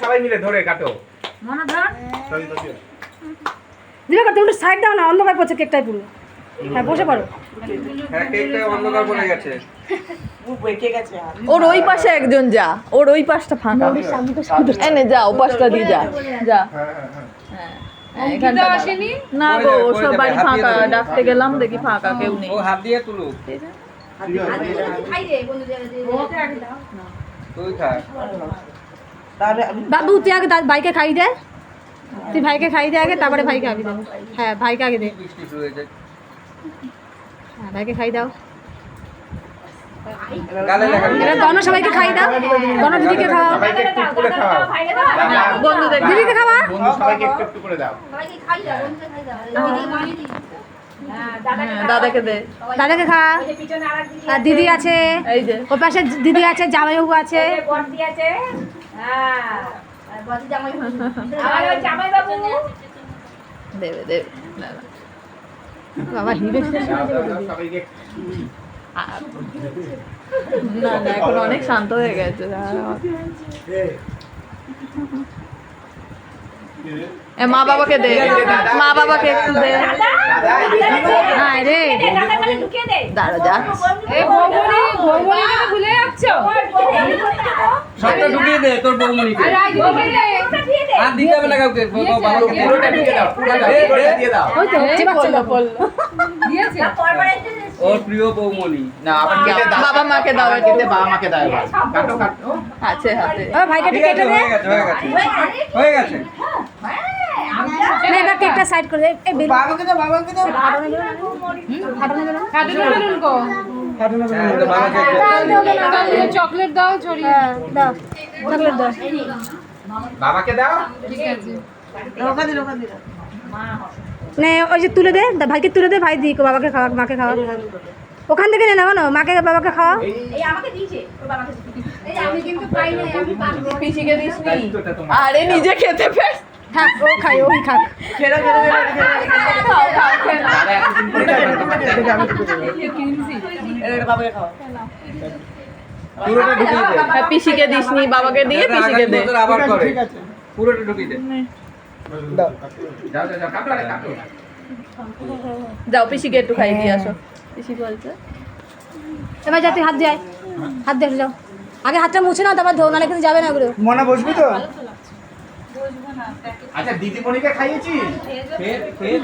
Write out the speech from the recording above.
সবাই মিলে ধরে কাটো। তুমি সাইড দাও না, অন্ধকার পড়ছে কেকটাই পুরো। হ্যাঁ বসে পড়ো। ওর ওই পাশে একজন যা, ওর ওই পাশটা ফাঁকা। এনে যা, ও পাশটা দিয়ে যা যা। না গো, ওসব বাড়ি ফাঁকা, ডাকতে গেলাম দেখি ফাঁকা, কেউ নেই। হাত দিয়ে তুলুক। বাবু তুই আগে ভাইকে খাই দে, তুই ভাইকে খাই দে আগে, তারপরে ভাইকে আগে দে। হ্যাঁ ভাইকে আগে দে। হ্যাঁ ভাইকে খাই দাও। এবার গণ সবাইকে খাই দাও। গণ দিদিকে খাওয়া, বন্ধুদের দিদিকে খাওয়া, সবাইকে একটু একটু করে দাও। দাদাকে দে, দাদাকে খা। আর দিদি আছে, এই যে ওর পাশে দিদি আছে, জামাইবাবু আছে। দেবে দেবে। বাবা হিরো সবাইকে না না, এখন অনেক শান্ত হয়ে গেছে। মা বাবাকে দে, মা বাবাকে একটু দে। হ্যাঁ রে দাঁড়া যা। ভুলে যাচ্ছ। সবটা ঢুকিয়ে দে তোর বৌমনিকে। আর দিতে হবে না কাউকে। পুরোটা দিয়ে দাও, পুরোটা দিয়ে দাও। ওই তো হচ্ছে বাচ্চা পড়লো। ওর প্রিয় বৌমনি। না আবার কেটে দাও। বাবা মাকে দাও, কেটে বাবা মাকে দাও এবার। কাটো কাটো। আছে হাতে। ও ভাইকে ঠিক কেটে আছে, দে। হয়ে গেছে। না এবার কেকটা সাইড করে দে। এই বেলুন বাবাকে দাও, বাবাকে দাও। ফাটানো বেলুন কো। হ্যাঁ, তো বাবাকে দাও। চকলেট দাও ছড়িয়ে। হ্যাঁ দাও, চকলেট দাও। বাবাকে দাও। নে ওই যে তুলে দে, ভাইকে তুলে দে, ভাই দি বাবাকে খাওয়া, মাকে খাওয়া। ওখান থেকে নে না কেন, মাকে বাবাকে খাওয়া। পিসিকে দিস নি? আরে নিজে খেতে পেস। হ্যাঁ ও খাই, ওই খাক। পুরোটা ঢুকিয়ে দে। পিসিকে দিস নি, বাবাকে দিয়ে পিসিকে দে। তোর আবার করে। পুরোটা ঢুকিয়ে দে। যাও যাও যাও, কাটো আরে কাটো। যাও পিসিকে একটু খাই দিয়ে আসো। পিসি বলছে এবার যা, তুই হাত দিয়ে আয়। হাত দিয়ে যাও, আগে হাতটা মুছে নাও, তারপর ধো, নাহলে কিন্তু যাবে না ওগুলো। মনে বসবি তো? আচ্ছা দিদিমণিকে খাইয়েছিস? খেয়ে